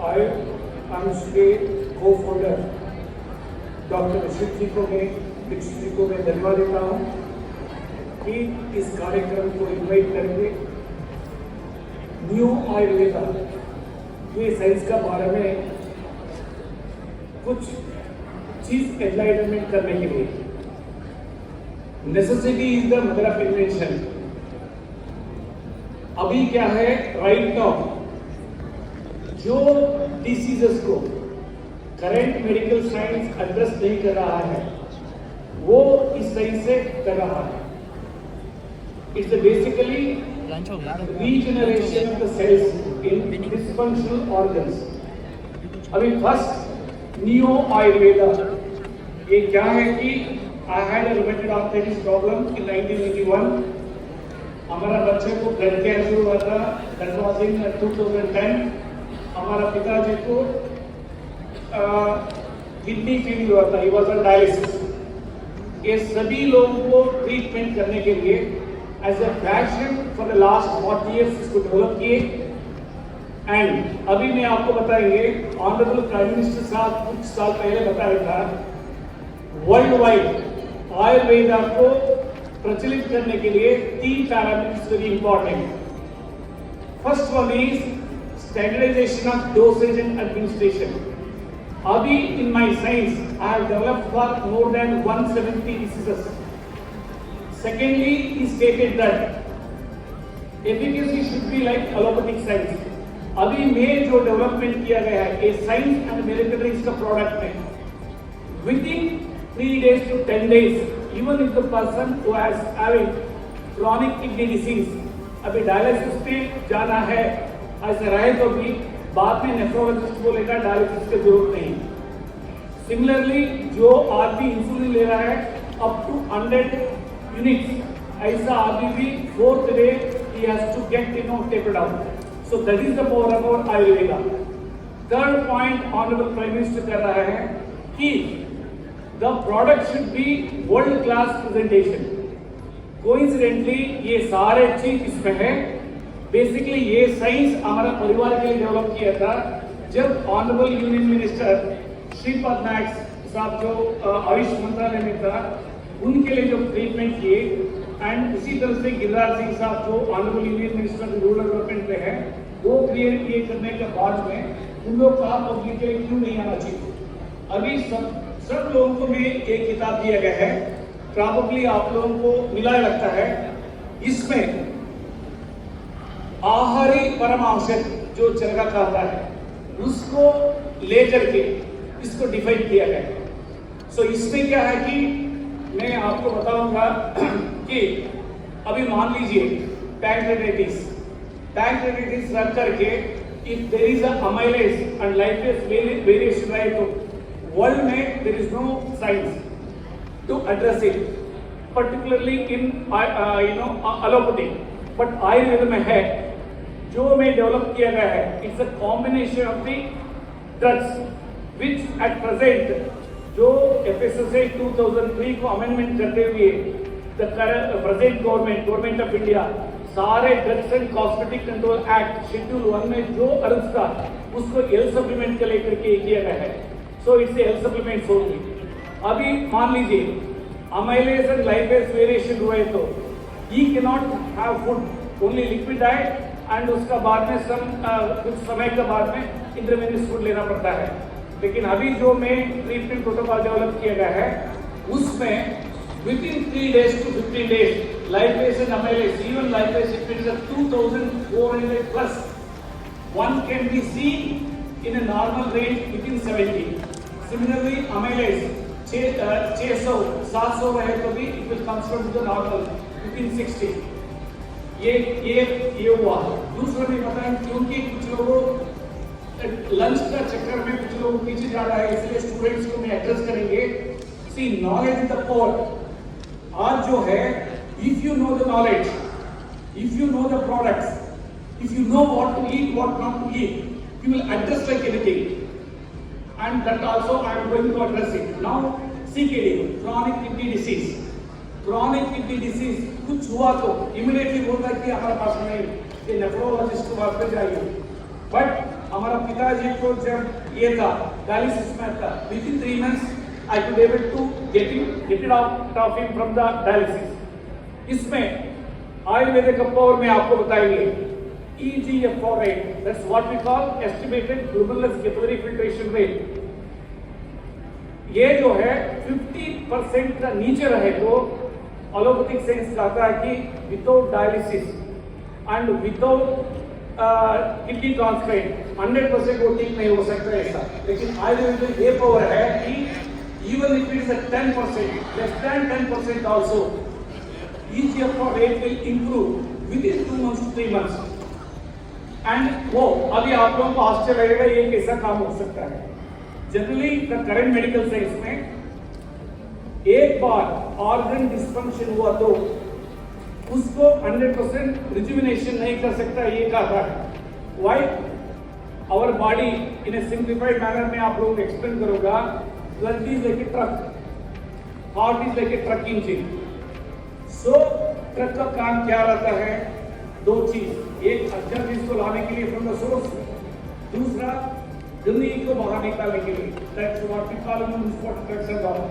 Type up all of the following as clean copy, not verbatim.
I am today co-founder doctor Rashid ji को मैं दीक्षित जी को मैं धन्यवाद देता हूँ कि इस कार्यक्रम को इन्वाइट करके न्यू आयुर्वेदा ये साइंस का बारे में कुछ चीज एनलाइटमेंट करने के लिए necessity is the mother of invention. अभी क्या है राइट नाउ जो डिसीजेस को करंट मेडिकल साइंस एड्रेस नहीं कर रहा है वो इस साइंस से कर रहा है। It's basically regeneration of the cells in dysfunctional organs. अभी फर्स्ट नियो आयुर्वेदा ये क्या है कि I had a rheumatoid arthritis problem in 1981। हमारा बच्चे को ब्लड कैंसर हुआ था, दैट वाज इन 2010। हमारा पिताजी को किडनी फेल हुआ था, ही वाज ऑन डायलिसिस। ये सभी लोगों को ट्रीटमेंट करने के लिए as a passion for the last 40 years इसको डेवलप किए। एंड अभी मैं आपको बताएंगे ऑनरेबल प्राइम मिनिस्टर साहब कुछ साल पहले बताया था वर्ल्ड वाइड आयुर्वेदा को प्रचलित करने के लिए 3 parameters very important. First one is standardisation of dosage and administration. अभी in my science I have developed for more than 170 diseases. Secondly he stated that efficacy should be like allopathic science। अभी में जो development किया गया है ये science and मेरिटरीज का product है। Within 3 days to 10 days even if the person who has having chronic kidney disease अभी डायलिसिस पे जाना है ऐसा रहे तो भी बाद में नेफ्रोलॉजिस्ट बोलेगा डायलिसिस की जरूरत नहीं। सिमिलरली जो आदमी इंसुलिन ले रहा है अप टू 100 यूनिट्स ऐसा आदमी भी 4th day he has to get tapered out। so that is the power about Ayurveda। third point honorable prime minister कर रहा है कि the product should be world class presentation। coincidentally ये सारे चीज इसमें है। बेसिकली ये साइंस हमारा परिवार के लिए डेवलप किया था जब honourable union minister Shripad Naik साहब जो आयुष मंत्रालय में था उनके लिए जो ट्रीटमेंट किए। एंड उसी तरह से गिरिराज सिंह साहब जो honourable union minister rural development पे है वो क्रिएट किए करने के बाद में उन लोग का पब्लिक के लिए क्यों नहीं आना चाहिए। अभी सब लोगों को भी एक किताब दिया गया है, प्रॉबेबली आप लोगों को मिला लगता है। इसमें आहारी परमावश्यक जो चरगा कहता है उसको लेकर के इसको डिफाइन किया गया है। सो इसमें क्या है कि मैं आपको बताऊंगा कि अभी मान लीजिए पैंक्रेटिस रख करके if there is a amylase and lipase variation रहे तो वर्ल्ड में there is no science to address it particularly in allopathy. But Ayurveda में है जो में डेवलप किया गया है। It's a combination of the drugs which at present जो FSSAI 2003 को अमेंडमेंट करते हुए the present government of India सारे drugs and cosmetic control act schedule 1 में जो अर्ज था उसको हेल्थ सप्लीमेंट के लेकर के किया गया है। So it's health supplement only. अभी मान लीजिए अमाइलेज एंड लाइपेज वेरिएशन हुए तो he can not have food only liquid diet and उसका बाद में कुछ समय के बाद में इंटरवेनियस फूड लेना पड़ता है। लेकिन अभी जो में ट्रीटमेंट प्रोटोकॉल डेवलप किया गया है उसमें within 3 days to 15 days lipase and amylase, even lipase if it is a 2400 plus one can be seen in a normal range within 70। similarly amylase 600-700 रहे तो भी it will comes from the normal within 60। ये हुआ। दूसरा भी बताएं क्योंकि कुछ लोगों लंच का चक्कर में कुछ लोग पीछे जा रहा है इसलिए स्टूडेंट्स को मैं एड्रेस करेंगे। See knowledge is the power. आज जो है if you know the knowledge, if you know the products, if you know what to eat what not to eat you will address like anything. And that also I am going to address it now. CKD chronic kidney disease। chronic kidney disease कुछ हुआ तो immediately बोलता है कि हमारे पास नहीं, ये nephrologist को बात कर जाइए। बट हमारा पिताजी को जब ये था डायलिसिस में था, with in 3 months I could able to get it out of him from the dialysis। इसमें आयुर्वेदिक पावर में आपको बताएंगे EGFR, that's what we call estimated glomerulus capillary filtration rate। ये जो है 50% का नीचे रहे तो एलोपैथिक साइंस कहता है कि without dialysis and without kidney transplant 100% वो ठीक नहीं हो सकता ऐसा। लेकिन आयुर्वेद में ये पावर है कि even if it is at 10%, less than 10% also, EGFR rate will improve within 2 months to 3 months। And वो अभी आप लोगों को आश्चर्य लगेगा ये कैसा काम हो सकता है। Generally the current medical science में एक बार ऑर्गन डिस्फंक्शन हुआ तो उसको 100% रिजुविनेशन नहीं कर सकता, ये कहा है। Why our body in a simplified manner में आप लोगों को एक्सप्लेन करूंगा। Blood is like a truck, heart is like a truck engine. So truck का काम क्या रहता है? 2 चीज, एक अच्छा चीज को लाने के लिए फ्रॉम द सोर्स, दूसरा गंदगी को बाहर निकालने के लिए। That's what we call municipal trucks and all.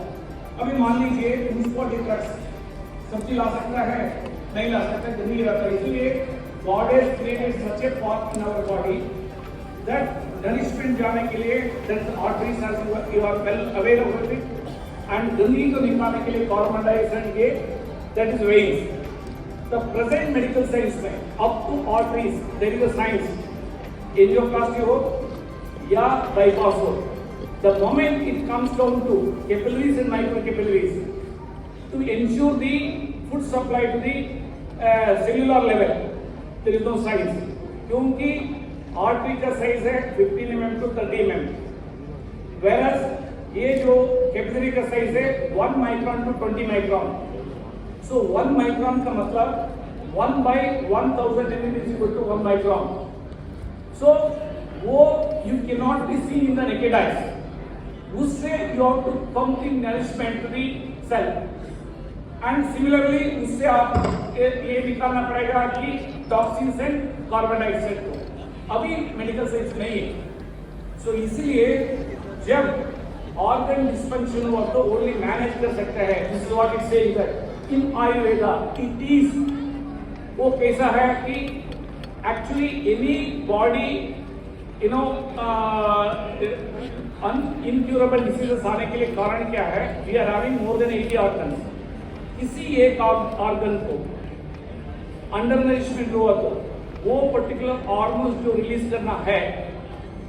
अभी मान लीजिए म्युनिसिपल ट्रक्स सब्जी ला सकता है, नहीं ला सकता, गंदगी रहता है। इसलिए God has created such a path in our body that nourishment जाने के लिए that arteries has you are well aware of it, and गंदगी को निकालने के लिए कार्बन डाइऑक्साइड के that is veins. The present medical science में up to arteries there is a science, angioplasty हो या बाईपास हो, the moment it comes down to capillaries and microcapillaries, to ensure the food supply to the cellular level, there is no size, क्योंकि artery का size है 15 mm to 30 mm, whereas ये जो capillary का size है 1 micron to 20 micron। so 1 micron का मतलब 1 by 1000 mm is equal to 1 micron। so वो you cannot be seen in the naked eyes, उससे you have to pump in nourishment to the cell, and similarly उससे आप ये निकालना पड़ेगा कि टॉक्सिन्स एंड कार्बन डाइऑक्साइड को। अभी मेडिकल साइंस नहीं है। सो इसलिए जब ऑर्गन डिस्फंक्शन हुआ तो ओनली मैनेज कर सकता है। This is what it saying that in Ayurveda it is, वो कैसा है कि actually any body incurable diseases आने के लिए कारण क्या है? We are having more than 80 organs. किसी एक ऑर्गन को अंडर नरिशमेंट हुआ तो वो पर्टिकुलर हार्मोन जो रिलीज करना है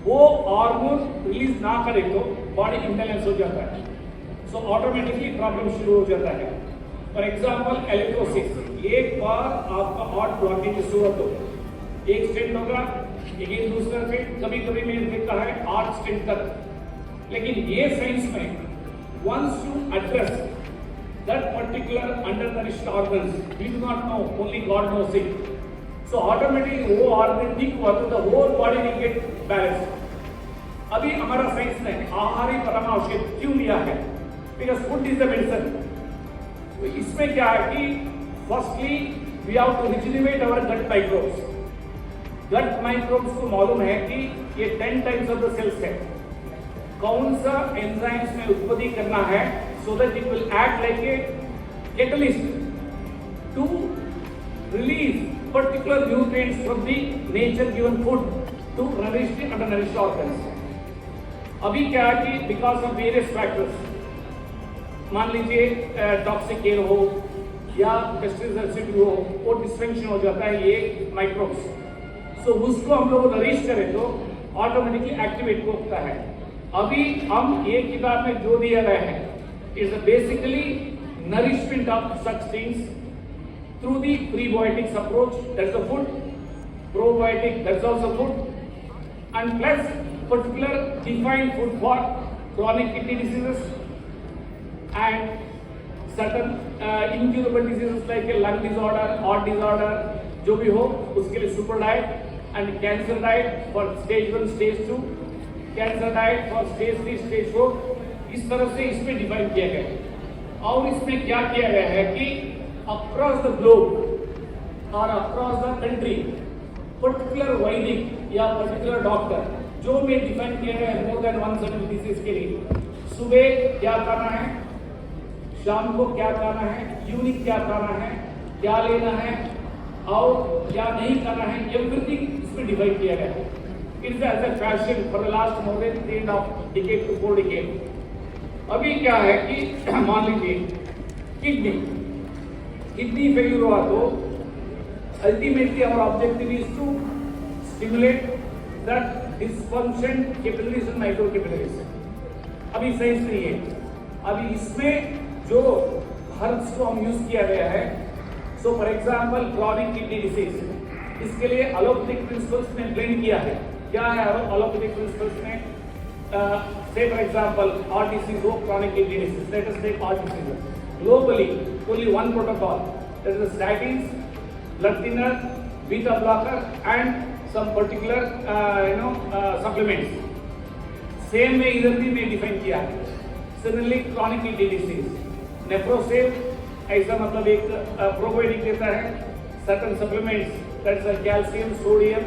वो हार्मोन रिलीज ना करे तो बॉडी इम्बैलेंस हो जाता है। सो ऑटोमेटिकली प्रॉब्लम शुरू हो जाता है। फॉर एग्जाम्पल इलेक्ट्रोसिस, एक बार आपका हार्ट ब्लॉकेज शुरू हो तो एक स्टेंट होगा, लेकिन दूसरा स्टेंट कभी कभी मैंने देखा है 8 स्टेंट तक। लेकिन ये साइंस में once you address that particular undernourished organs, we do not know, only God knows it. So automatically वो ऑर्गन ठीक हुआ तो the whole body will get balance. अभी हमारा साइंस ने आहार ही परमावश्यक क्यों लिया है? Because food is the medicine. तो इसमें क्या है कि firstly we have to rejuvenate our gut microbes. Gut microbes को मालूम है कि ये 10 टाइम्स ऑफ द सेल्स है। कौन सा एंजाइम्स में उत्पत्ति करना है so that it will act like a catalyst to release particular nutrients from the nature given food to nourish the undernourished organs। अभी क्या है कि because of various factors, मान लीजिए टॉक्सिक एयर हो या पेस्टिसाइड हो, वो डिस्फंक्शन हो जाता है ये माइक्रोब्स। सो उसको हम लोग नरिश करें तो ऑटोमेटिकली एक्टिवेट होता है। अभी हम ये किताब में जो दिया गया है is basically nourishment of such things through the prebiotics approach, that's the food, probiotic, that's also food, and plus particular defined food for chronic kidney diseases and certain incurable diseases like a lung disorder, heart disorder, जो भी हो उसके लिए super diet, and cancer diet for stage 1, stage 2, cancer diet for stage 3, stage 4, इस तरह से इसमें define किया गया है। और इसमें क्या किया गया है कि अक्रॉस द ग्लोब और अक्रॉस द कंट्री पर्टिकुलर वैदिक या पर्टिकुलर डॉक्टर जो में डिफाइन किया गया है मोर देन 170 डिसीज के लिए, सुबह क्या खाना है, शाम को क्या खाना है, यूनिक क्या खाना है, क्या लेना है और क्या नहीं खाना है, एवरीथिंग इसमें डिवाइड किया गया है। It's as a fashion for the last more than 3.5 decade to 4 decade. अभी क्या है कि मान लीजिए किडनी फेल्यूर हुआ तो ultimately our objective is to stimulate that dysfunction capillaries and micro capillaries. अभी साइंस नहीं है, अभी इसमें जो हर्ब्स को हम यूज किया गया है, so for example chronic kidney disease, इसके लिए एलोपैथिक प्रिंसिपल्स में ब्लेंड किया है। क्या है एलोपैथिक प्रिंसिपल्स में? say for example heart disease or chronic kidney disease, let us take heart disease. Globally only one protocol, that is statins, blood thinner, beta blocker and some particular supplements. Same में इधर भी मैं define किया है। Similarly chronic kidney disease, नेफ्रोसेव ऐसा मतलब एक probiotic देता है, certain supplements that's calcium, sodium,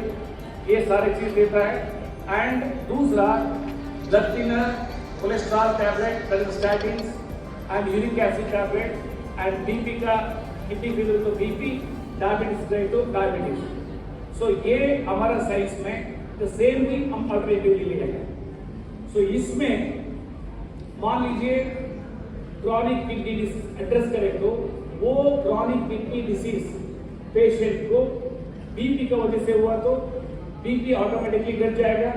ये सारे चीज देता है। एंड दूसरा blood thinner, cholesterol tablet that is statins and uric acid tablet, and BP का किडनी फेलियर तो बीपी, डायबिटीज गए तो डायबिटीज। सो ये हमारा साइंस में द सेम थिंग हम अल्टरनेटिवली ले हैं। सो इसमें मान लीजिए क्रॉनिक किडनी डिसीज एड्रेस करें तो वो क्रॉनिक किडनी डिसीज पेशेंट को बीपी की वजह से हुआ तो बीपी ऑटोमेटिकली घट जाएगा,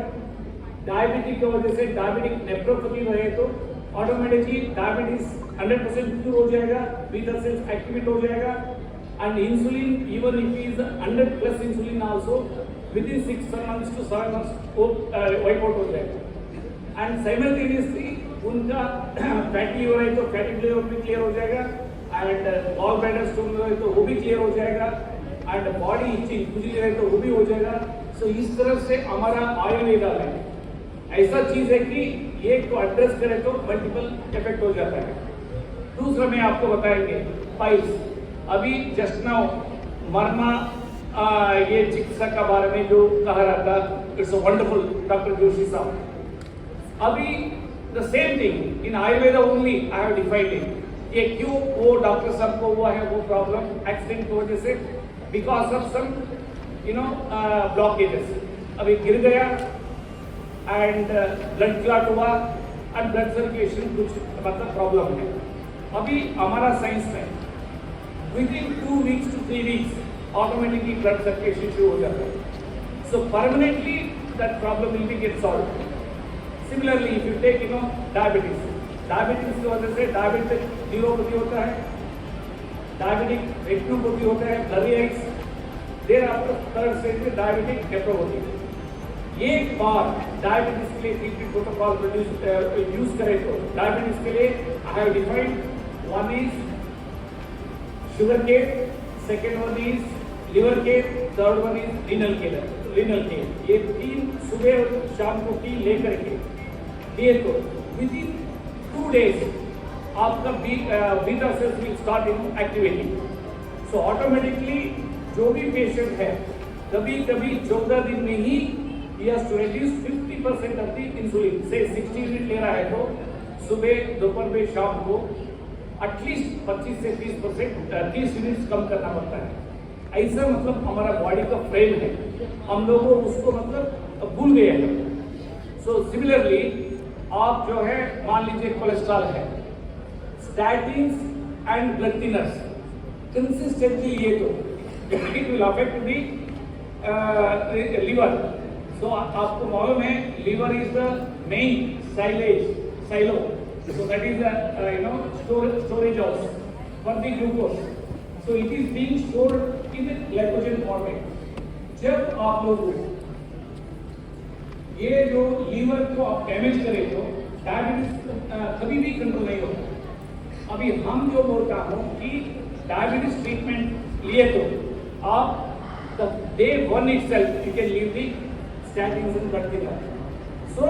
डायबिटिक की वजह से डायबिटिक नेफ्रोपैथी रहे तो ऑटोमेटिकली डायबिटीज 100% क्यूर हो जाएगा, बीटा सेल्स एक्टिवेट हो जाएगा, and insulin even if is 100+ insulin also within 6 months to 7 months वो वाइप आउट हो जाएगा। एंड साइमल्टेनियसली उनका फैटी लिवर है तो फैटी लिवर भी क्लियर हो जाएगा, एंड गॉल ब्लैडर स्टोन है तो वो भी क्लियर हो जाएगा, एंड बॉडी इचिंग खुजली है तो वो भी हो जाएगा। सो इस तरह से हमारा आयुर्वेदा में ऐसा चीज है कि एक को एड्रेस करें तो मल्टीपल इफेक्ट हो जाता है। दूसरा में आपको बताएंगे पाइल्स। अभी जस्ट नाउ मर्मा ये चिकित्सा का बारे में जो कहा रहा था, इट्स वंडरफुल डॉक्टर जोशी साहब। अभी the same thing in Ayurveda only I have defined it. ये क्यों वो डॉक्टर साहब को हुआ है वो प्रॉब्लम एक्सीडेंट की वजह से, बिकॉज ऑफ सम ब्लॉकेजेस। अभी गिर गया एंड ब्लड क्लॉट हुआ एंड ब्लड सर्कुलेशन कुछ मतलब प्रॉब्लम है। अभी हमारा साइंस में within 2 weeks to 3 weeks automatically blood circulation शुरू हो जाता है। So permanently that problem will be get solved. Similarly, if you take diabetes की वजह से डायबिटिक न्यूरोपैथी होता है, डायबिटिक रेटिनोपैथी होता है, blurry eyes, there after third stage में डायबिटिक नेफ्रोपैथी। एक बार डायबिटीज के लिए ट्रीटमेंट प्रोटोकॉल यूज करें तो डायबिटीज के लिए I have defined, one is sugar care, second one is liver care, third one is renal care. ये 3 सुबह और शाम को की लेकर के लिए तो विदिन 2 days आपका beta cells will start activating. So automatically जो भी पेशेंट है कभी 14 दिन में ही he has to reduce 50% of the insulin. से 60 यूनिट ले रहा है तो सुबह, दोपहर में, शाम को एटलीस्ट 25 से 30 यूनिट कम करना पड़ता है। ऐसा मतलब हमारा बॉडी का फ्रेम है, हम लोगों उसको मतलब भूल गए हैं। सो सिमिलरली आप जो है मान लीजिए कोलेस्ट्रॉल है, statins and blood thinners consistently लिए तो it will affect the liver. So आपको मालूम है liver is the main silo, so that is storage house for the glucose. So it is being stored in glycogen format. जब आप लोग ये जो लीवर को आप डैमेज करें तो डायबिटीज कभी भी कंट्रोल नहीं होता। अभी हम जो बोलता हूँ कि डायबिटीज ट्रीटमेंट लिए तो आप day 1 itself you can leave the statin and blood thinner. So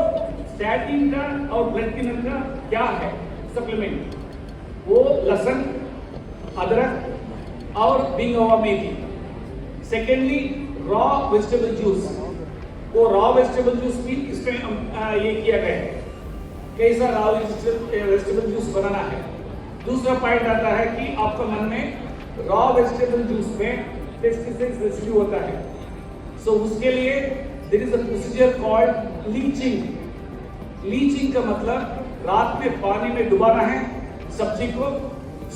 statin का और ब्लड थिनर का क्या है सप्लीमेंट? वो लहसुन, अदरक और बिंगवा मेथी। सेकेंडली रॉ वेजिटेबल जूस, वो रॉ वेजिटेबल जूस भी इसमें ये किया गया है, कैसा रॉ वेजिटेबल जूस बनाना है। दूसरा पॉइंट आता है कि आपका मन में रॉ वेजिटेबल जूस में पेस्टिसाइड रेसिड्यू होता है, सो उसके लिए there is a procedure called leaching. Leaching का मतलब रात में पानी में डुबाना है सब्जी को,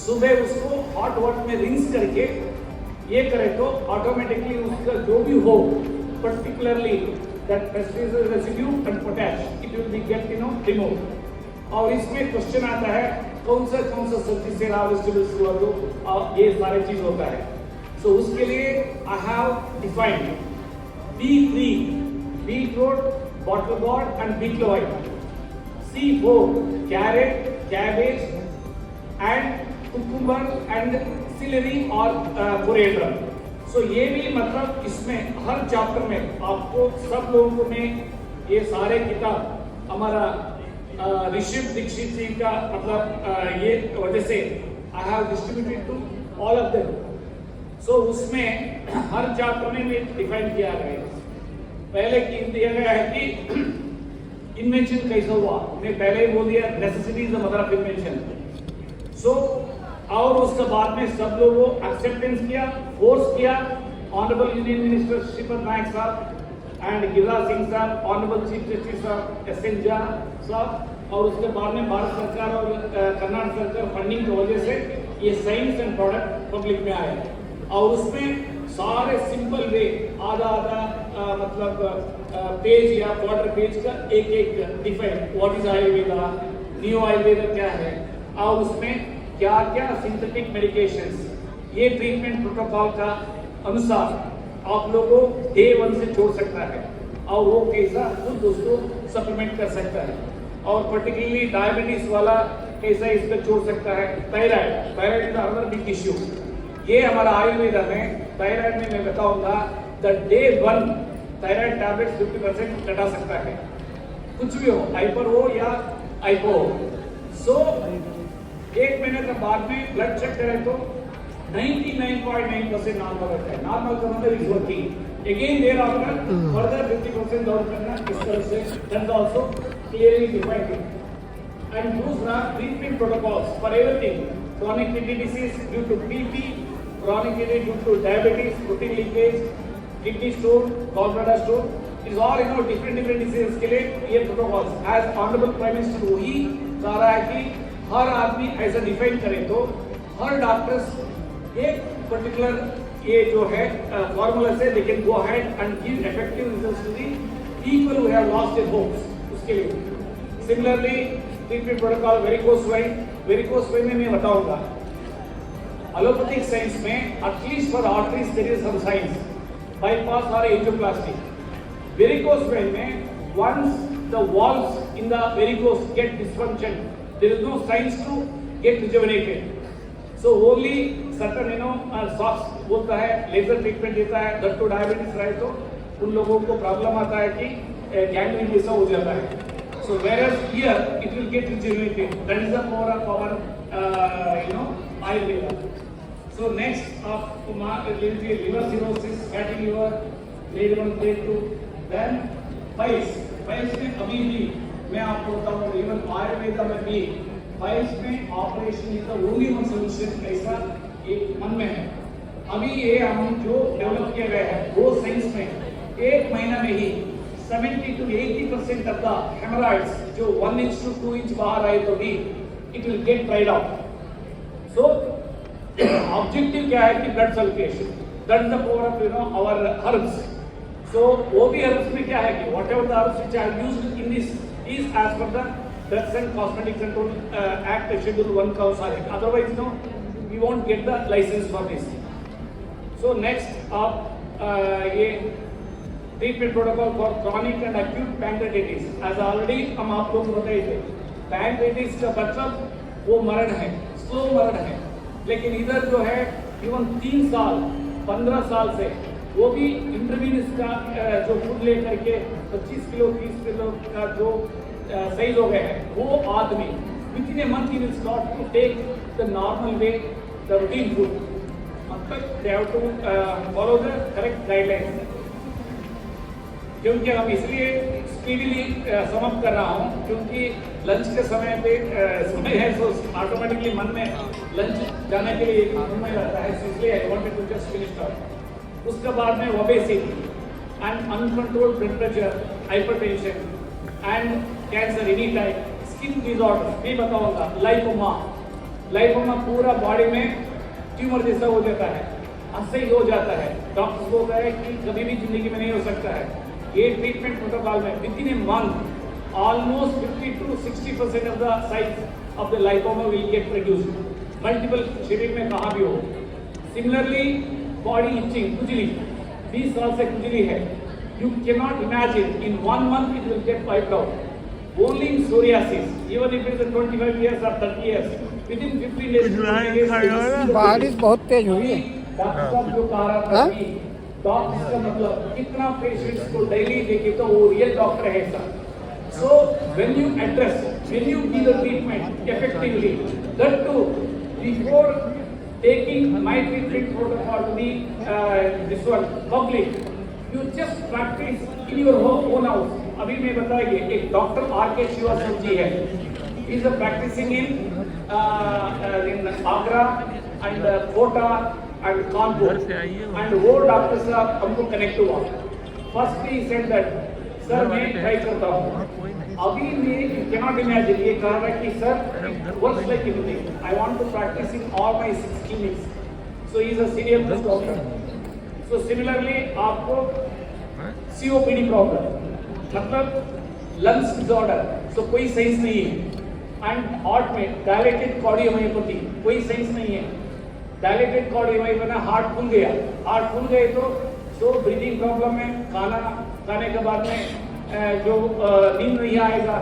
सुबह उसको हॉट वाटर में रिंस करके ये करें तो ऑटोमेटिकली उसका जो भी हो, particularly that pesticide residue and potash it will be get remove. और इसमें क्वेश्चन आता है कौन सा सब्जी से रॉ वेजिटेबल्स हुआ तो ये सारे चीज होता है। सो उसके लिए I have defined B3 beetroot, bottle gourd and बीटलोइड, C4 carrot, cabbage and cucumber and celery और कोरिएंडर। सो ये भी मतलब इसमें हर चैप्टर में आपको सब लोगों में ये सारे किताब हमारा ऋषभ दीक्षित जी का मतलब ये वजह से I have distributed to all of them. So उसमें हर चैप्टर में भी डिफाइन किया गया है। पहले की दिया गया है कि इन्वेंशन कैसा हुआ, मैं पहले ही बोल दिया necessity is the mother of invention. So और उसके बाद में सब लोगों को एक्सेप्टेंस किया, फोर्स किया, honourable union minister Shripad Naik साहब एंड गिरिराज सिंह साहब, ऑनरेबल चीफ जस्टिस साहब एस.एन. झा साहब, और उसके बाद में भारत सरकार और कर्नाटक सरकार फंडिंग की वजह से ये साइंस एंड प्रोडक्ट पब्लिक में आए और उसमें सारे सिंपल वे आधा मतलब पेज या क्वार्टर पेज का एक define what is Ayurveda, new Ayurveda क्या है और उसमें क्या क्या सिंथेटिक मेडिकेशंस, ये ट्रीटमेंट प्रोटोकॉल का अनुसार आप लोगों को डे 1 से छोड़ सकता है और वो कैसा खुद उसको सप्लीमेंट कर सकता है। और पर्टिकुलरली डायबिटीज वाला कैसा इस पर छोड़ सकता है। Thyroid is another big issue. ये हमारा आयुर्वेदा में थायराइड में मैं बताऊंगा द डे 1 थायराइड टैबलेट्स 50% घटा सकता है, कुछ भी हो, हाइपर हो या हाइपो हो। सो 1 महीने के बाद में ब्लड चेक करें तो 99.9% नॉर्मल रहता है। नॉर्मल का मतलब is working again there after further 50% down करना इस तरह से that also clearly defined. And दूसरा treatment protocols for everything, chronic kidney disease due to BP, chronic kidney due to diabetes, protein leakage, kidney stone, gallbladder stone, it is all different diseases के लिए ये protocols as honorable prime minister वही कह रहा है कि हर आदमी ऐसा डिफाइन करे तो हर डॉक्टर्स एक पर्टिकुलर ये जो है फॉर्मूला से they can go ahead and give effective results to the people who have lost their hopes उसके लिए। Similarly, treatment protocol varicose vein में मैं बताऊंगा। एलोपैथिक साइंस में at least for arteries there is some science, bypass और angioplasty. Varicose vein में once the valves in the varicose get dysfunction, there is no signs to get rejuvenated. So only certain socks बोलता है, laser treatment देता है, that two diabetes रहे तो उन लोगों को प्रॉब्लम आता है कि गैंग्रीन जैसा हो जाता है। So whereas here it will get rejuvenated. That is the power of our Ayurveda. So next liver cirrhosis, fatty liver, grade 1, grade 2. Then piles में अभी भी मैं आपको बताऊँ इवन आयुर्वेदा में भी piles में operation is the only one solution ऐसा एक मन में है। अभी ये हम जो डेवलप किया गया है वो साइंस में 1 महीना में ही 70 to 80% of the hemorrhoids जो 1 inch to 2 inch बाहर आए तो भी it will get dried out. So objective क्या है कि blood circulation, that is the power of our herbs. So वो भी herbs में क्या है कि whatever the herbs which are used in this is as per the Drugs and Cosmetic Control Act Schedule 1 का अनुसार, otherwise we won't get the license for this. So next आप ये treatment protocol for chronic and acute pancreatitis, as already हम आप लोग बताए थे, पैंक्रेटिस का मतलब वो मरण है, स्लो मरण है, लेकिन इधर जो है इवन 3 साल 15 साल से वो भी इंटरवीनस का जो फूड लेकर के 25 किलो 30 किलो का जो सही हो गए हैं वो आदमी विद इन ए मंथ ही will start to take the normal way the routine food, मतलब they have to follow the correct guidelines. क्योंकि हम इसलिए स्पीडली समाप्त कर रहा हूँ क्योंकि लंच के समय पे समय है, तो ऑटोमेटिकली मन में लंच जाने के लिए एक समय रहता है, इसलिए I wanted to just finish up. उसके बाद में obesity and uncontrolled blood pressure, hypertension and cancer any type, skin disorder भी बताऊंगा, लाइपोमा पूरा बॉडी में ट्यूमर जैसा हो जाता है, असह्य हो जाता है। डॉक्टर्स बोलता है कि कभी भी जिंदगी में नहीं हो सकता है। ये ट्रीटमेंट प्रोटोकॉल में with in a month almost 50 to 60% of the size of the lipoma will get reduced, multiple शरीर में कहाँ भी हो। सिमिलरली बॉडी इचिंग, खुजली, 20 साल से खुजली है, you can not imagine in 1 month it will get wiped out. Only in psoriasis, even if it is 25 years or 30 years, within 15 days, बारिश बहुत तेज हुई है। डॉक्टर साहब जो कह रहा था कि डॉक्टर का मतलब कितना पेशेंट्स को डेली देखे तो वो रियल डॉक्टर है sir. So when you give the treatment effectively, that too before taking my treatment protocol to the public, you just practice in your own house. अभी मैं बताएंगे, एक डॉक्टर आर.के. श्रीवास्तव जी है, he is practicing in Agra and Kota and Kanpur, and वो doctor साहब हमको connect हुआ। First ही सेड दैट सर मैं ट्राई करता हूँ, अभी मैं कैनॉट इमेजिन, ये कह रहा है कि sir works like anything, I want to practice in all my 6 clinics, so he is a senior doctor. So similarly आपको COPD प्रॉब्लम, मतलब लंग्स डिसऑर्डर, तो कोई साइंस नहीं है। एंड हार्ट में डायलेटेड कार्डियोमायोपैथी, कोई साइंस नहीं है। डायलेटेड कार्डियोमायोपैथी, हार्ट फूल गए तो ब्रीदिंग प्रॉब्लम है, खाने के बाद में जो नींद नहीं आएगा,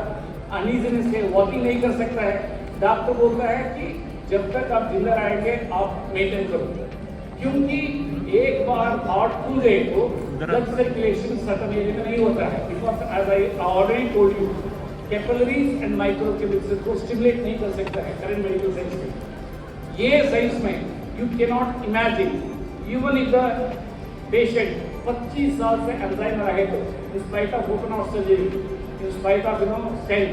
अनईजीनेस है, वॉकिंग नहीं कर सकता है। डॉक्टर बोलता है कि जब तक आप जिंदा रहेंगे आप मेंटेन करो, क्योंकि एक बार हार्ट फूल गए तो ब्लड सर्कुलेशन सर्टेन एरिया में नहीं होता है, because as I already told you, capillaries and microtubules को स्टिमुलेट नहीं कर सकता है करंट मेडिकल साइंस में। ये साइंस में you can not imagine, even if the patient 25 साल से अल्जाइमर है तो in spite of open heart surgery, in spite of stent,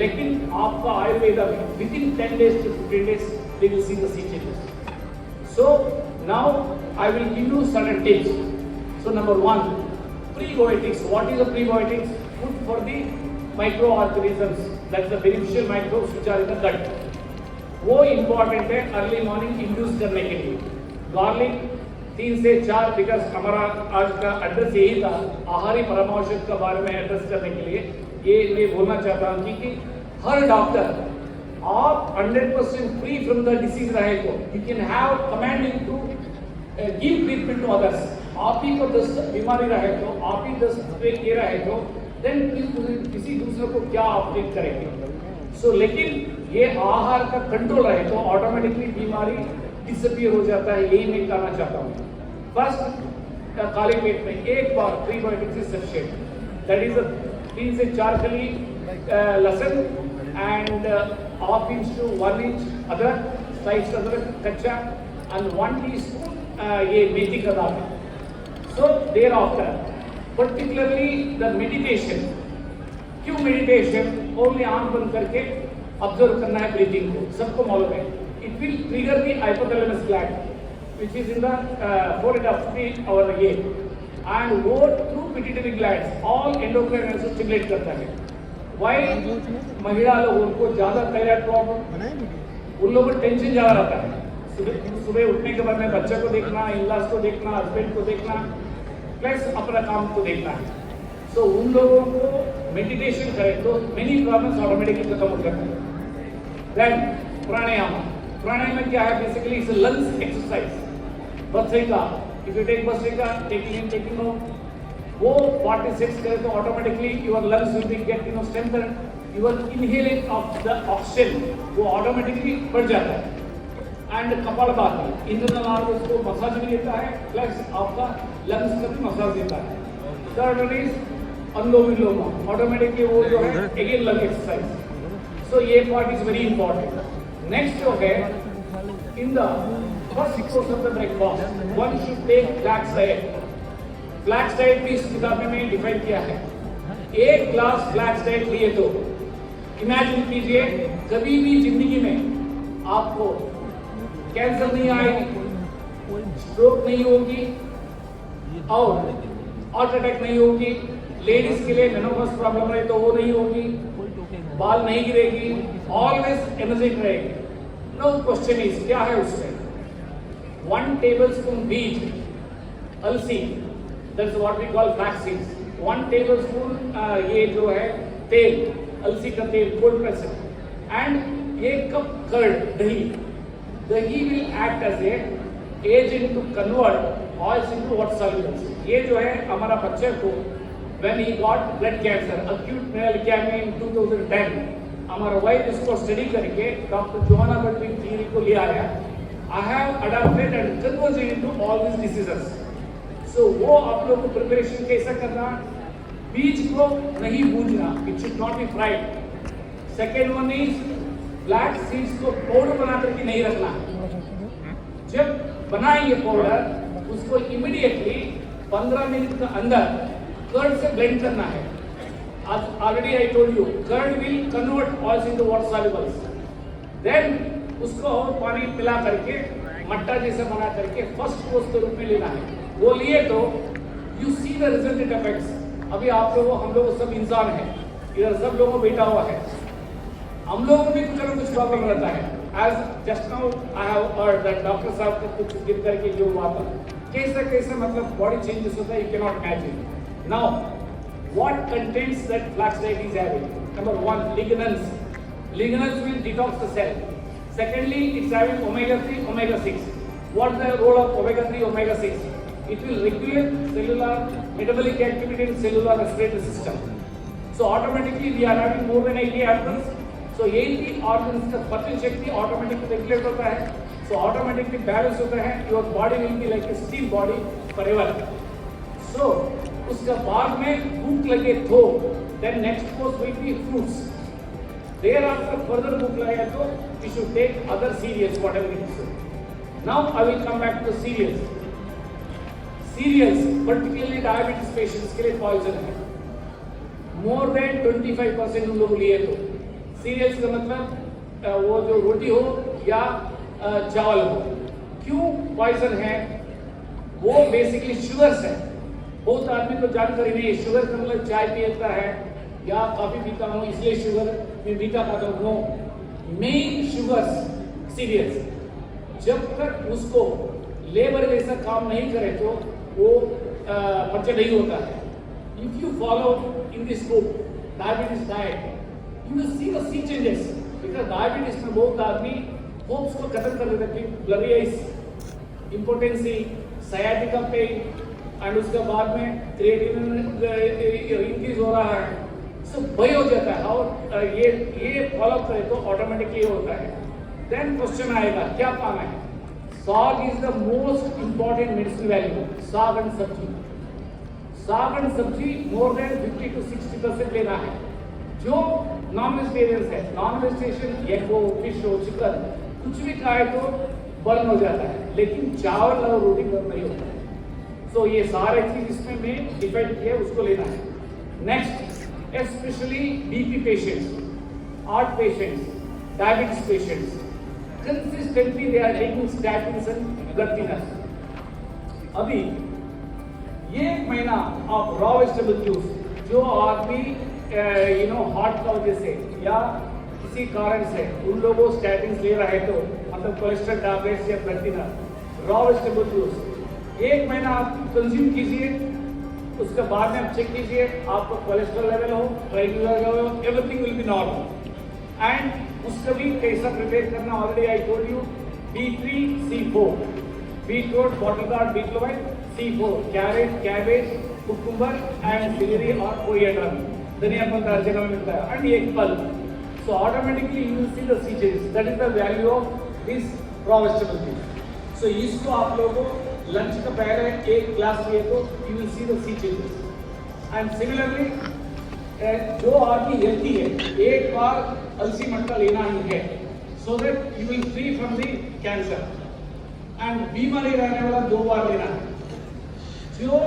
लेकिन आपका आयुर्वेदा में within 10 days to 15 days they will see the sea changes. So now I will give you certain tips. So number 1, prebiotics. What is a prebiotics? Food for the microorganisms, that's the beneficial microbes which are in the gut. वो important है early morning induce करने के लिए। Garlic 3 से 4, because हमारा आज का address यही था, आहारी परामर्श के बारे में एड्रेस करने के लिए ये मैं बोलना चाहता हूँ कि हर डॉक्टर आप 100% फ्री फ्रॉम द डिसीज रहे तो you can have commanding to give treatment to others. आप ही को 10 बीमारी रहे तो, आप ही 10 पे के रहे तो देन किसी दूसरे को क्या आप ट्रीट करेंगे। सो लेकिन ये आहार का कंट्रोल रहे तो ऑटोमेटिकली बीमारी डिसअपियर हो जाता है, यही मैं कहना चाहता हूँ। फर्स्ट खाली पेट में एक बार prebiotics is sufficient, that is 3 से 4 कली लहसुन and half inch to 1 inch अदरक, sliced अदरक कच्चा, and 1 teaspoon ये मेथी का दाना। So thereafter, particularly the meditation, क्यों meditation? Only आंख बंद करके ऑब्जर्व करना है ब्रीथिंग को, सबको मालूम है। It will trigger the hypothalamus gland, which is in the forehead of our head, and go through pituitary glands, all endocrine glands को stimulate करता है। वाई महिला लोगों को ज्यादा थायराइड प्रॉब्लम, उन लोगों को टेंशन ज्यादा रहता है। सुबह उठने के बाद में बच्चे को देखना, इन-लॉज को देखना, हस्बैंड को देखना, प्लस अपना काम को देखना है। सो उन लोगों को मेडिटेशन करें तो मेनी प्रॉब्लम्स ऑटोमेटिकली खत्म हो जाते हैं। देन प्राणायाम में क्या है? Basically it's lungs exercise. Bhastrika, if you take bhastrika, taking in taking out, वो 46 करें तो automatically your lungs will be get strengthen, your inhaling of the oxygen वो ऑटोमेटिकली बढ़ जाता है। एंड कपालभाति, इंद्रनल आर्गन्स को मसाज भी देता है, प्लस आपका लंग्स का भी मसाज देता है। Third one is anulom vilom, automatically वो जो है अगेन लंग एक्सरसाइज। सो ये part is very important. Next जो है, in the first 6 course of the breakfast, one should take flax diet. Flax diet भी इस किताब में मैंने डिफाइन किया है। एक ग्लास फ्लैक्स डाइट लिए तो इमेजिन कीजिए कभी भी जिंदगी में आपको कैंसर नहीं आएगी, स्ट्रोक नहीं होगी और हार्ट अटैक नहीं होगी। लेडीज के लिए मेनोपॉज प्रॉब्लम रहे तो वो नहीं होगी, बाल नहीं गिरेगी, ऑलवेज एनर्जेटिक रहेगी। नो क्वेश्चन इज क्या है उसमें 1 tablespoon wheat अलसी, that's what we call flax seeds. 1 tablespoon ये जो है तेल, अलसी का तेल cold press and 1 cup curd दही will act as a agent to convert oils into water solubles. ये जो है हमारा बच्चे को when he got blood cancer acute renal leukemia in 2010 हमारा वाइफ इसको स्टडी करके डॉक्टर जोहाना बर्टलिन थ्योरी को ले आया। I have adapted and converted into all these diseases. So वो आप लोग को प्रिपरेशन कैसा करना, बीज को नहीं भूनना, it should not be fried. Second one is black seeds को पाउडर बना करके नहीं रखना। जब बनाएंगे पाउडर उसको इमीडिएटली 15 मिनट के अंदर कर्ड से ब्लेंड करना है। Already I told you curd will convert oils into water solubles. Then उसको और पानी पिला करके मट्टा जैसा बना करके फर्स्ट कोर्स के रूप में लेना है। वो लिए तो you see the resultant effects. अभी आप लोगों हम लोग सब इंसान हैं, इधर सब लोगों बैठा हुआ है, हम लोगों को भी कुछ ना कुछ प्रॉब्लम रहता है। As just now I have heard that doctor साहब को कुछ गिर करके जो हुआ था कैसे मतलब बॉडी चेंजेस होता है, you can not imagine. Now, what contents that flax diet is having? Number 1, lignans. Lignans will detox the cell. Secondly, it's having omega-3, omega-6. What's the role of omega-3, omega-6? It will regulate cellular metabolic activity in cellular respiratory system. So automatically we are having more than 80 organs. So 80 organs का पचन शक्ति automatically regulate होता है. So automatically balance होता है. Your body will be like a steel body forever. So उसका बाद में भूख लगे तो then next course will be fruits. Thereafter further भूख लगे तो we should take other cereals whatever it is. Now I will come back to cereals. Cereals particularly diabetes patients के लिए poison है. More than 25% उन लोग लिए तो cereals का मतलब वो जो रोटी हो या चावल हो। क्यों poison है? वो basically sugars है। बहुत आदमी को जानकारी नहीं है शुगर का मतलब चाय पीता है या कॉफी पीता हूँ इसलिए शुगर में मीठा खाता हूँ। मेन शुगर्स सीरियल्स जब तक उसको लेबर जैसा काम नहीं करे तो वो पचन नहीं होता है। If you follow in this book diabetes diet you will see the C changes. Because diabetes में बहुत आदमी होप्स को खत्म कर देते हैं, blurry eyes, impotency, sciatica pain and उसके बाद में क्रिएटिनिन इंक्रीज हो रहा है। सो भय हो जाता है और ये फॉलो करे तो ऑटोमेटिकली होता है। देन क्वेश्चन आएगा क्या काम है? साग is the most important medicine value. साग एंड सब्जी मोर देन 50 to 60% लेना है। जो नॉन वेजिटेरियंस है, नॉन वेजिटेरियन एग हो, फिश हो, चिकन कुछ भी खाए तो बर्न हो जाता है, लेकिन चावल और रोटी बर्न नहीं होता है। तो ये सारे चीज इसमें मैं डिफाइन किया उसको लेना है। Next especially BP patients, heart patients, diabetes patients consistently they are taking statins and blood thinners. अभी ये महीना ऑफ रॉ वेजिटेबल जूस जो आदमी हार्ट का वजह से या किसी कारण से उन लोगों स्टैटिन्स ले रहे तो मतलब कोलेस्ट्रॉल टैबलेट्स या blood thinner, raw vegetable juice 1 महीना आप कंज्यूम कीजिए, उसके बाद में आप चेक कीजिए आपका कोलेस्ट्रॉल लेवल हो, ट्राइग्लिसराइड लेवल हो, everything will be normal. And उसका भी कैसा प्रिपेयर करना already I told you. B3C4 beetroot, bottle gourd, बीटलोइड, C4 carrot, cabbage, cucumber and celery और कोरिएंडर, धनिया पत्ता हर जगह में मिलता है, एंड एक फल। So automatically you will see the C changes. That is the value of this raw vegetable juice. So इसको आप लोगों लंच का पहले 1 ग्लास लिए तो you will see the C changes. And similarly जो आदमी हेल्थी है 1 बार अलसी मटका लेना ही है so that you will free from the cancer. And बीमारी रहने वाला 2 बार लेना है। जो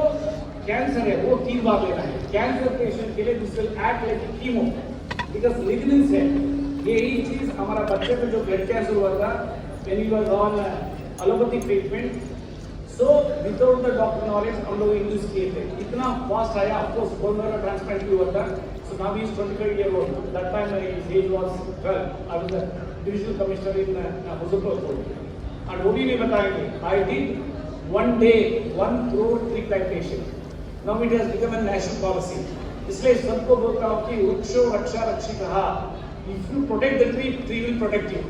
कैंसर है वो 3 बार लेना है। कैंसर पेशेंट के लिए this will act like chemo because लिग्नेंस है। यही चीज हमारा बच्चे में जो ब्लड कैंसर हुआ था when he was on allopathy treatment, so without the doctor knowledge हम लोग इंड्यूस किए थे, इतना फास्ट आया। Of course bone marrow transplant भी हुआ था। So now he is 25 years old, that time his age was 12, I was the divisional commissioner इन मुजफ्फरपुर। और वो भी नहीं बताएंगे, I did one day 1 crore tree plantation. Now it has become a national policy. इसलिए सबको बोलता हूँ कि वृक्षो रक्षा रक्षितः, if you protect the tree, tree will protect you.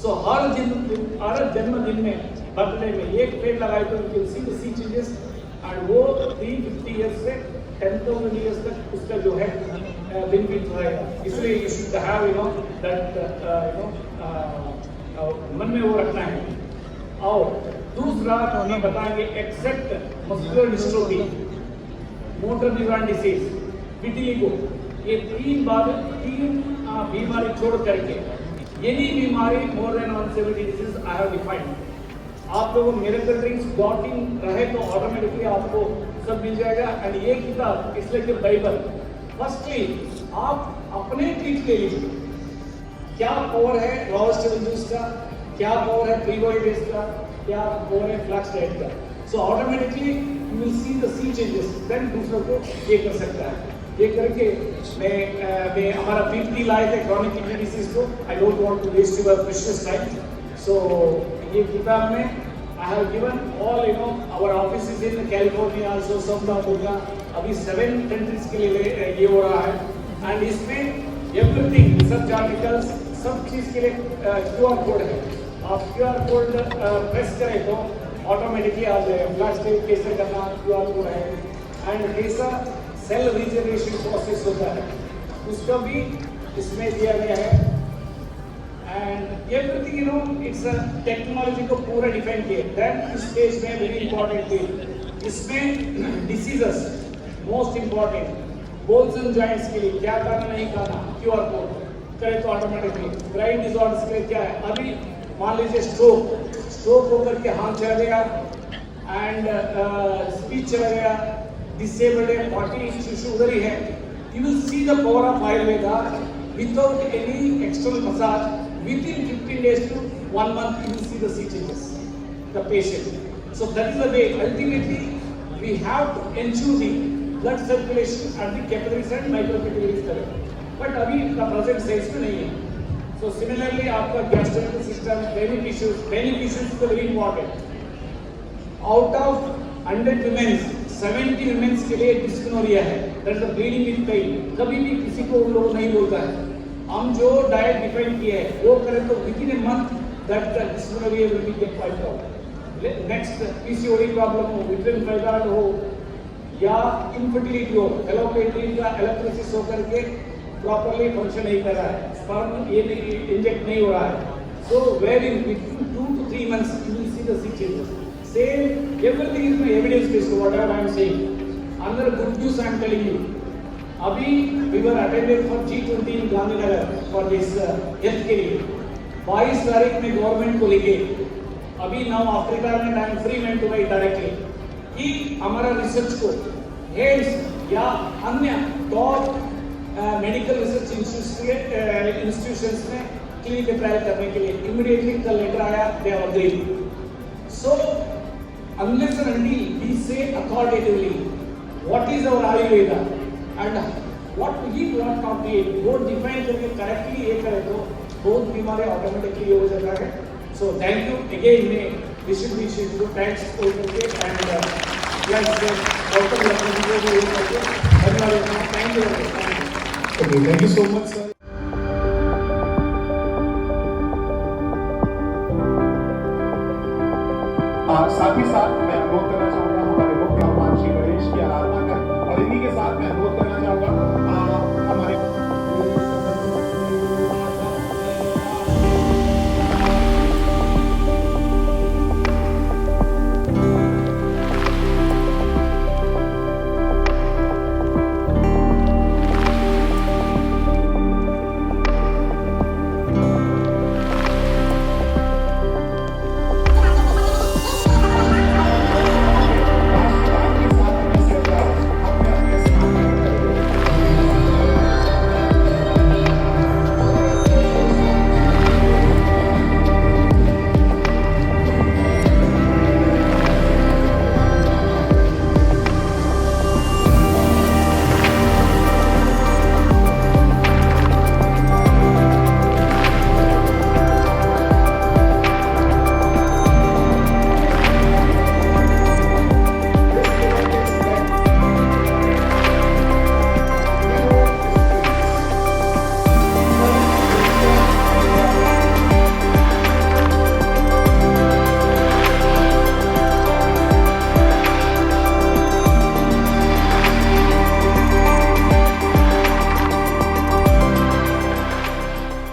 So हर जन्मदिन में, बर्थडे में एक पेड़ लगाए तो you can see the sea changes, and वो 350 years से 10,000 years तक उसका जो है बेनिफिट रहेगा। इसलिए you should have that मन में वो रखना है। और दूसरा हम बताएंगे except muscular dystrophy, motor neuron disease, vitiligo, ये 3 बीमारी छोड़ करके यही बीमारी more than 170 disease I have defined. आप लोगों मिरेकल ड्रिंक्स गॉट इन रहे तो ऑटोमेटिकली आपको सब मिल जाएगा। एंड ये किताब इसलिए कि बाइबल, फर्स्टली आप अपने ट्रीट ले लीजिए, क्या पावर है रॉ वेजिटेबल जूस का, क्या पावर है प्री बॉइल्ड एग्स का, क्या पावर है फ्लैक्स डाइट का। So automatically you will see the C changes, then दूसरों को ये कर सकता है। ये करके मैं हमारा 50 लाए थे क्रॉनिक किडनी डिसीज को। I don't want to waste your precious time. So ये किताब में I have given all our offices in California also, South Africa, अभी 7 कंट्रीज के लिए ये हो रहा है। एंड इसमें एवरीथिंग, रिसर्च आर्टिकल्स, सब चीज के लिए QR कोड है। आप QR कोड प्रेस करें तो ऑटोमेटिकली आ जाएगा। प्लास्टिक कैसे करना QR कोड है। एंड कैसा सेल रिजनरेशन प्रोसेस होता है उसका भी इसमें दिया गया है। And everything it's a technology को पूरा डिफाइन किया। दैट स्टेज में वेरी इंपॉर्टेंट थी इसमें diseases most important, bones and joints के लिए क्या करना नहीं करना QR कोड करे तो ऑटोमेटिकली। ब्रेन डिसऑर्डर्स के लिए क्या है, अभी मान लीजिए स्ट्रोक होकर के हाथ चला गया एंड स्पीच चला गया, डिसेबल्ड है, 40 इश्यू उधर ही है। You will see the power of Ayurveda without any external massage, with in 15 days to 1 month you will see the sea changes, the patient. So that is the way ultimately we have to ensure the blood circulation at the capillaries and microcapillaries level. But अभी का present size में नहीं है। So similarly आपका gastrointestinal system, beneficials is very important. Out of 100 womens 70 womens के लिए dysmenorrhoea है, that is the bleeding with pain. कभी भी किसी को उन लोग नहीं बोलता है। हम जो डाइट डिफाइन किए है वो करें तो with in a month that the dysmenorrhoea will be get wiped out. Next PCOD problem हो, विट्रिन फाइब्रॉइड हो या इनफर्टिलिटी हो, फैलोपियन का इलेक्ट्रोसिस होकर के प्रॉपर्ली फंक्शन नहीं कर रहा है, स्पर्म ये इंजेक्ट नहीं हो रहा है। So where in within 2 to 3 months you will see the sea changes. Same everything is my evidence based whatever I am saying. Another good news I am telling you. अभी we were attended for G20 in Gandhinagar for this health के लिए। 22 तारीख में government को लेके अभी now Africa में I am free man to write directly कि हमारा रिसर्च को हेड्स या अन्य टॉप मेडिकल रिसर्च इंस्टीट्यूशंस में क्लिनिकल ट्रायल करने के लिए इमीडिएटली कल लेटर आया, they are agreed. So unless and until we say authoritatively what is our Ayurveda and what we want not be, वो डिफाइन करके करेक्टली ये करें तो बहुत बीमारी ऑटोमेटिकली हो जाता है। सो थैंक यू अगेन, मैं डिस्ट्रीब्यूशन को थैंक्स बोल करके एंड वेलकम करके धन्यवाद। Thank you. Okay, thank you so much, sir. साथ ही साथ मैं अनुरोध करना चाहूंगा हमारे मुख्य मेहमान श्री गणेश की आराधना करें और इन्हीं के साथ मैं अनुरोध करना चाहूंगा